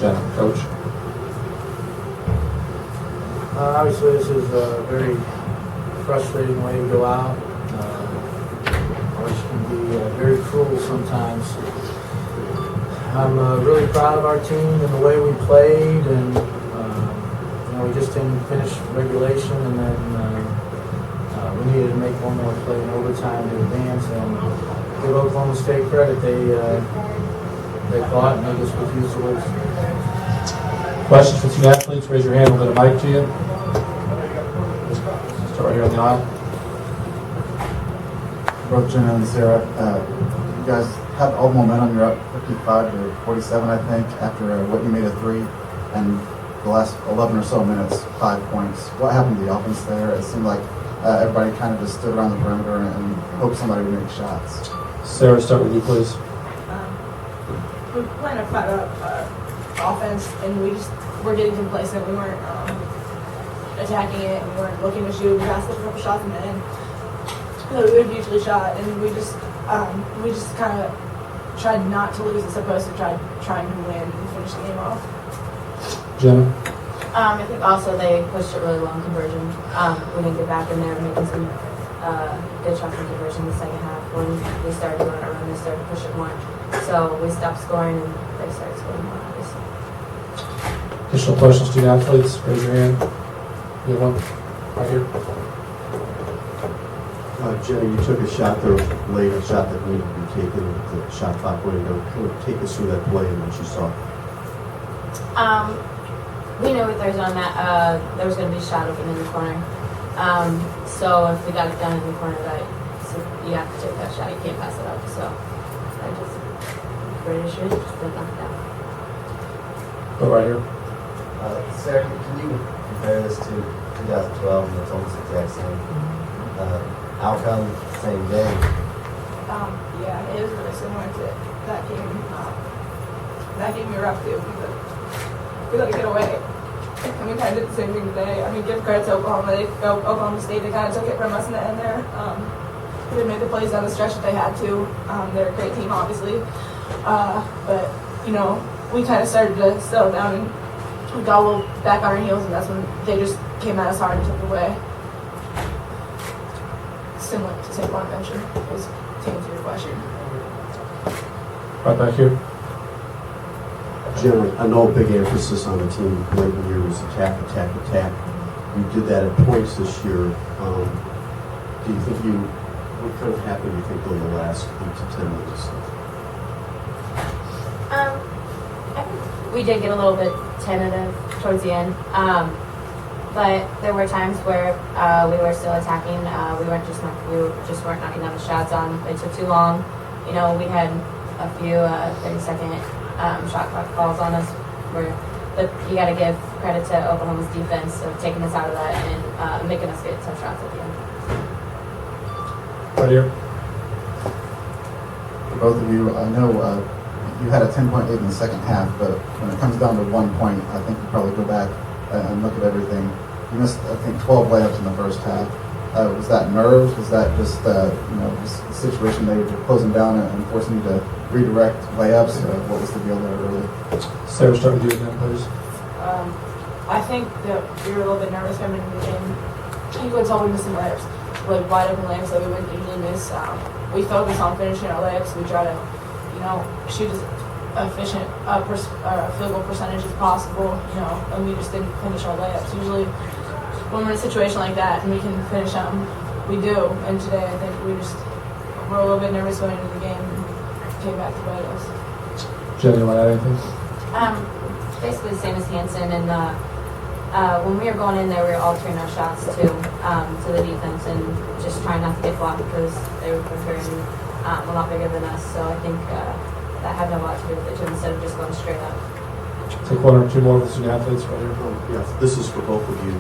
Jen, Coach. Obviously, this is a very frustrating way to go out, which can be very cruel sometimes. I'm really proud of our team and the way we played, and we just didn't finish regulation, and then we needed to make one more play in overtime to advance. And give Oklahoma State credit, they fought and they just refused to lose. Questions for two athletes? Raise your hand. We'll get a mic to you. Start right here on the aisle. Both Jenna and Sarah, you guys have all momentum. You're up 55 to 47, I think, after what you made a three, and the last 11 or so minutes, 5 points. What happened to the offense there? It seemed like everybody kind of just stood around the perimeter and hoped somebody would make shots. Sarah, start with you, please. We were playing a flat-up offense, and we're getting complacent. We weren't attacking it, and we weren't looking to shoot. We asked for a couple shots in the end that we would have usually shot, and we just kind of tried not to lose as opposed to trying to win and finish the game off. Jenna? I think also they pushed it really long conversion. We didn't get back in there making some good shots in conversion in the second half. When we started going on a run, they started to push it more. So we stopped scoring and they started scoring more, obviously. Additional questions, student athletes? Raise your hand. You have one right here. Jenny, you took a shot there late, a shot that needed to be taken with the shot clock running down. Can you take us through that play and what you saw? We knew with Thursday on that there was going to be a shot open in the corner. So if we got it done in the corner, you have to take that shot. You can't pass it up. So I just pretty sure just didn't knock it down. Go right here. Sarah, can you compare this to 2012 and it's almost the exact same outcome, same day? Yeah, it is really similar to that game. That game we were up to. We let it get away. And we kind of did the same thing today. I mean, give credit to Oklahoma State. They kind of took it from us in the end there. They made the plays down the stretch that they had to. They're a great team, obviously. But, we kind of started to settle down and we got a little back on our heels, and that's when they just came at us hard and took it away. Similar to St. Bonaventure, was to answer your question. Right back here. Jim, I know a big emphasis on the team late in the year was attack, attack, attack. You did that at points this year. Do you think what kind of happened, do you think, over the last 8 to 10 minutes? I think we did get a little bit tentative towards the end. But there were times where we were still attacking. We just weren't knocking down the shots on. It took too long. We had a few 30-second shot clock calls on us. But you got to give credit to Oklahoma's defense of taking us out of that and making us get tough shots at the end. Right here. For both of you, I know you had a 10-point lead in the second half, but when it comes down to 1 point, I think you probably go back and look at everything. You missed, I think, 12 layups in the first half. Was that nerves? Was that just, just a situation they were closing down and forcing you to redirect layups? What was the deal there early? Sarah, start with you again, please. I think that we were a little bit nervous coming into the game. You could tell we missed some layups, like wide open layups that we wouldn't usually miss. We focus on finishing our layups. We try to, shoot as efficient field goal percentage as possible, and we just didn't finish our layups. Usually, when we're in a situation like that and we can finish them, we do. And today, I think we're a little bit nervous going into the game and came back to bite us. Jenny, you want to add anything? Basically the same as Hanson, and when we were going in there, we were altering our shots to the defense and just trying not to get blocked because they were quicker and a lot bigger than us. So I think that had a lot to do with it too, instead of just going straight up. Take one or two more with the student athletes right here. Yeah, this is for both of you.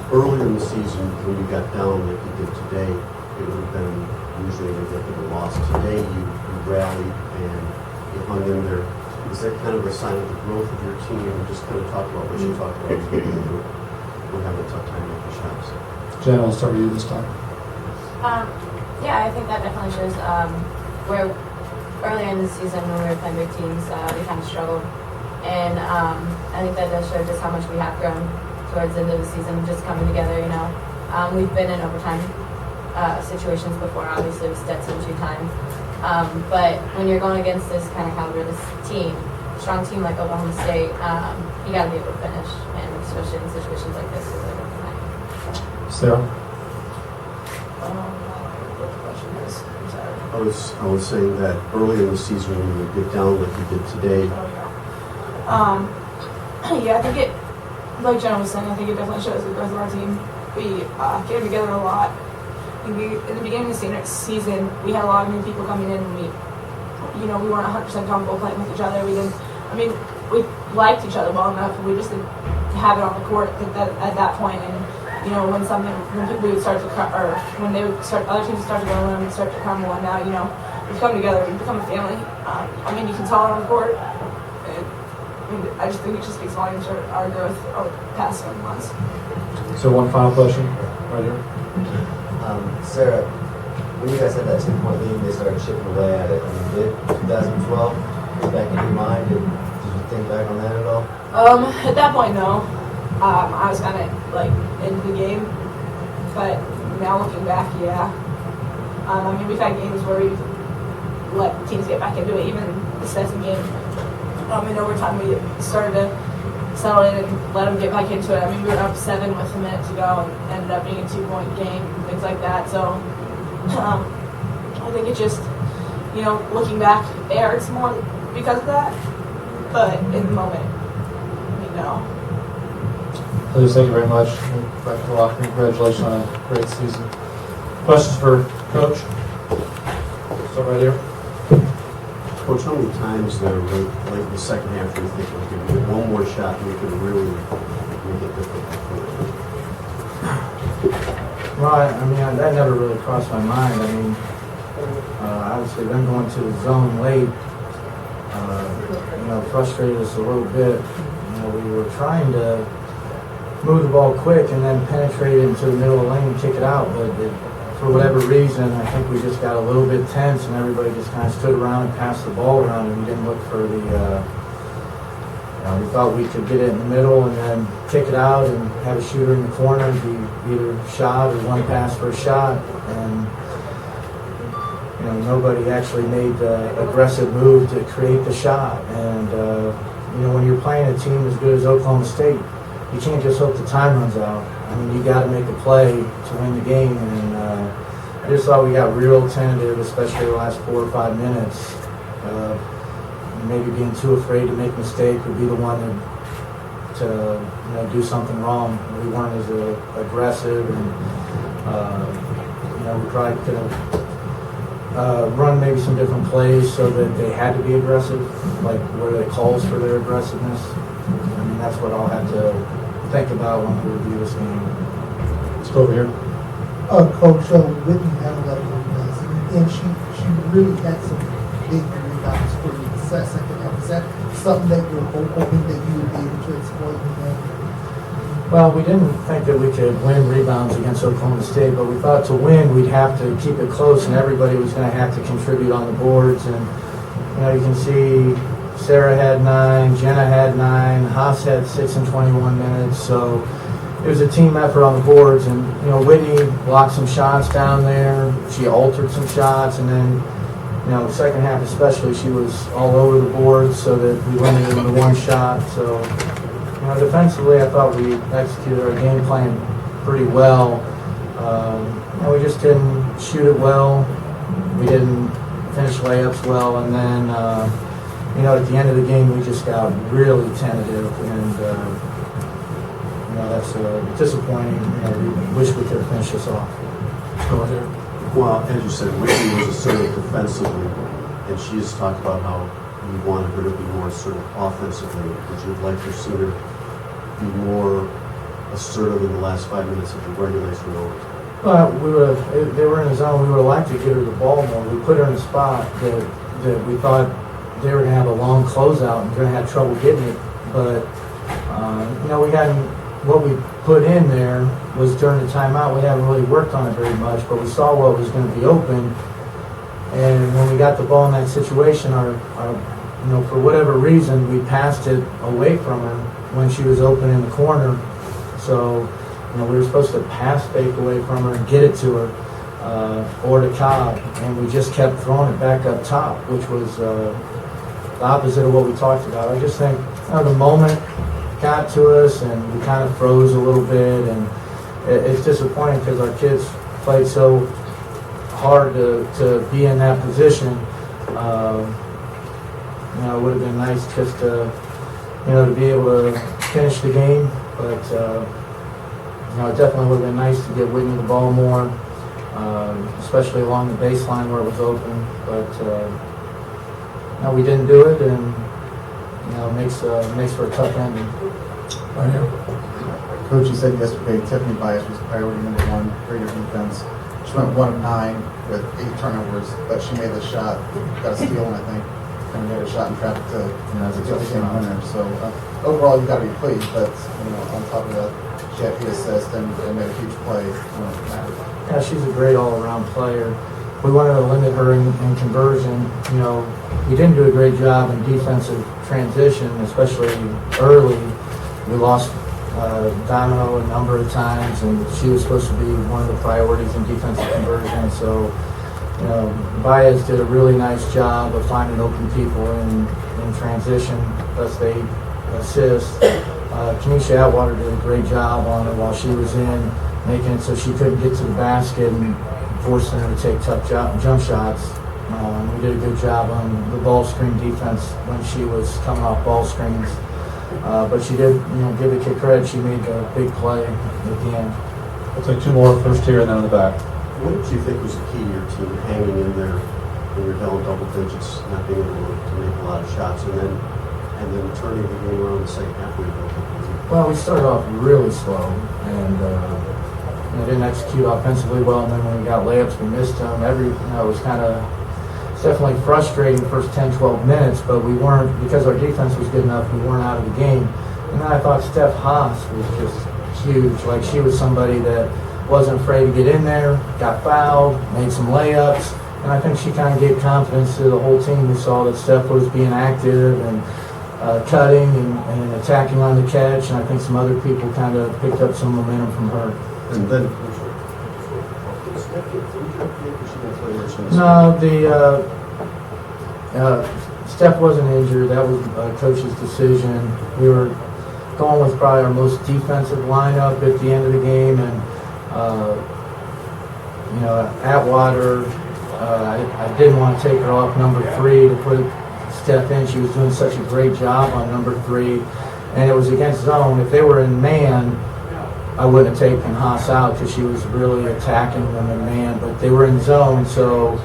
Earlier in the season, when you got down like you did today, it would have been usually a different loss. Today, you rallied and you hung in there. Is that kind of a sign of the growth of your team? And just kind of talk about what you talked about. We're having a tough time making shots. Jen, I'll start with you this time. Yeah, I think that definitely shows where earlier in the season when we were playing big teams, we kind of struggled. And I think that does show just how much we have grown towards the end of the season, just coming together, you know. We've been in overtime situations before, obviously with Stetson 2 times. But when you're going against this kind of caliber, this team, strong team like Oklahoma State, you got to be able to finish, and especially in situations like this. Sarah? What the question is, I'm sorry. I was saying that early in the season when you would get down like you did today, Yeah, I think it, like Jenna was saying, I think it definitely shows the growth of our team. We came together a lot. I think in the beginning of the season, we had a lot of new people coming in, and we weren't 100% comfortable playing with each other. We liked each other well enough, and we just didn't have it on the court at that point. And when people would start to or when they would start, other teams would start to go and we'd start to crumble. And now we've come together, we've become a family. You can tell it on the court. I just think it just speaks volumes for our growth over the past 7 months. So one final question, right here. Sarah, when you guys had that 2-point lead, they started chipping away at it. Did 2012 get back in your mind? Did you think back on that at all? At that point, no. I was kind of like into the game, but now looking back, yeah. We've had games where we've let teams get back into it, even the Stetson game. In overtime, we started to settle in and let them get back into it. We were up 7 with a minute to go and ended up being a 2-point game and things like that. So I think it just, looking back, it hurts more because of that. But in the moment, no. Please, thank you very much. Back to the locker room. Congratulations on a great season. Questions for Coach? Start right here. Coach, how many times there late in the second half do you think we could get one more shot and we could really make it difficult for them? Well, that never really crossed my mind. Obviously, them going to the zone late, frustrated us a little bit. We were trying to move the ball quick and then penetrate into the middle of the lane and kick it out, but for whatever reason, I think we just got a little bit tense and everybody just kind of stood around and passed the ball around, and we didn't look for the, we thought we could get it in the middle and then kick it out and have a shooter in the corner and be either shot or one pass for a shot, and nobody actually made the aggressive move to create the shot. And when you're playing a team as good as Oklahoma State, you can't just hope the time runs out. You got to make a play to win the game, and I just thought we got real tentative, especially the last 4 or 5 minutes. Maybe being too afraid to make a mistake would be the one to do something wrong. We weren't as aggressive, and we probably could have run maybe some different plays so that they had to be aggressive, like where they calls for their aggressiveness. That's what I'll have to think about when we review this game. Let's go over here. Coach, Whitney had 11 rebounds, and she really had some big rebounds for the second half. Is that something that you're hoping that you would be able to exploit in that? Well, we didn't think that we could win rebounds against Oklahoma State, but we thought to win we'd have to keep it close, and everybody was going to have to contribute on the boards. And you can see Sarah had 9, Jenna had 9, Haas had 6 in 21 minutes. So it was a team effort on the boards, and Whitney blocked some shots down there. She altered some shots, and then second half especially, she was all over the boards so that we limited them to one shot. So defensively, I thought we executed our game plan pretty well. We just didn't shoot it well. We didn't finish layups well, and then at the end of the game, we just got really tentative, and that's disappointing. We wish we could have finished this off. Let's go right here. Well, as you said, Whitney was assertive defensively, and she has talked about how you wanted her to be more assertive offensively. Would you have liked to see her be more assertive in the last 5 minutes of the regulation over? Well, if they were in the zone, we would have liked to get her the ball more. We put her in a spot that we thought they were going to have a long closeout and going to have trouble getting it. But, we hadn't, what we put in there was during the timeout. We haven't really worked on it very much, but we saw what was going to be open. And when we got the ball in that situation, our for whatever reason, we passed it away from her when she was open in the corner. So, we were supposed to pass fake away from her and get it to her, or to Cobb, and we just kept throwing it back up top, which was the opposite of what we talked about. I just think the moment got to us, and we kind of froze a little bit, and it's disappointing because our kids played so hard to be in that position. It would have been nice just to be able to finish the game, but it definitely would have been nice to get Whitney the ball more, especially along the baseline where it was open. But we didn't do it, and makes for a tough ending. Right here. Coach, you said yesterday Tiffany Bias was priority number one for your defense. She went 1 of 9 with 8 turnovers, but she made the shot, got a steal, and I think kind of made a shot in traffic to get the game winner. So overall, you got to be pleased, but on top of that, she had 8 assists and made a huge play. Yeah, she's a great all-around player. We wanted to limit her in conversion. We didn't do a great job in defensive transition, especially early. We lost Domino a number of times, and she was supposed to be one of the priorities in defensive conversion. So, Baez did a really nice job of finding open people in transition, thus they assist. Kenesha Atwater did a great job on it while she was in, making it so she couldn't get to the basket and forcing her to take tough jump shots. We did a good job on the ball screen defense when she was coming off ball screens. But she did, give the kid credit. She made a big play at the end. We'll take 2 more, first here and then in the back. What did you think was the key to your team hanging in there when you're down double digits, not being able to make a lot of shots, and then turning the game around the second half? Well, we started off really slow, and didn't execute offensively well. And then when we got layups, we missed them. It was it's definitely frustrating the first 10, 12 minutes, but we weren't, because our defense was good enough, we weren't out of the game. And then I thought Steph Haas was just huge. Like, she was somebody that wasn't afraid to get in there, got fouled, made some layups, and I think she kind of gave confidence to the whole team. We saw that Steph was being active and cutting and attacking on the catch, and I think some other people kind of picked up some momentum from her. And then, no, Steph wasn't injured. That was coach's decision. We were going with probably our most defensive lineup at the end of the game, and Atwater, I didn't want to take her off number 3 to put Steph in. She was doing such a great job on number 3, and it was against zone. If they were in man, I wouldn't have taken Haas out because she was really attacking them in man, but they were in zone, so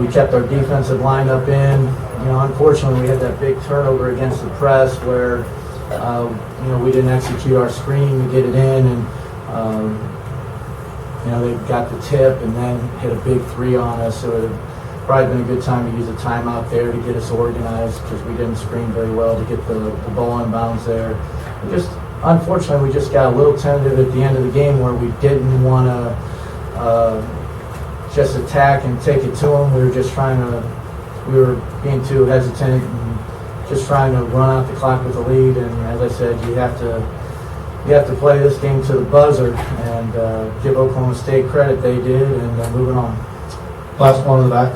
we kept our defensive lineup in. Unfortunately, we had that big turnover against the press where we didn't execute our screen to get it in, and they got the tip and then hit a big 3 on us. So it would have probably been a good time to use a timeout there to get us organized because we didn't screen very well to get the ball in bounds there. Unfortunately, we just got a little tentative at the end of the game where we didn't want to just attack and take it to them. We were being too hesitant and just trying to run out the clock with a lead. And as I said, you have to play this game to the buzzer and give Oklahoma State credit. They did, and moving on. Last one in the back.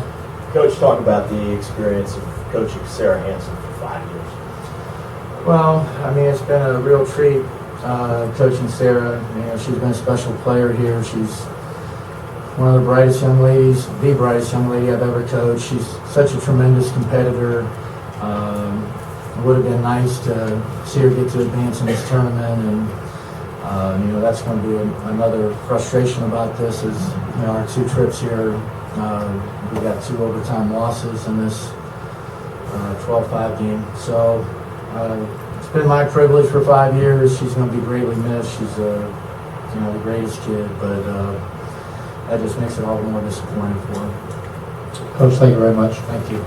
Coach, talk about the experience of coaching Sarah Hansen for 5 years. Well, it's been a real treat coaching Sarah. She's been a special player here. She's one of the brightest young ladies, the brightest young lady I've ever coached. She's such a tremendous competitor. It would have been nice to see her get to advance in this tournament, and that's going to be another frustration about this is our 2 trips here. We got 2 overtime losses in this 12-5 game. So it's been my privilege for 5 years. She's going to be greatly missed. She's the greatest kid, but that just makes it all the more disappointing for her. Coach, thank you very much. Thank you.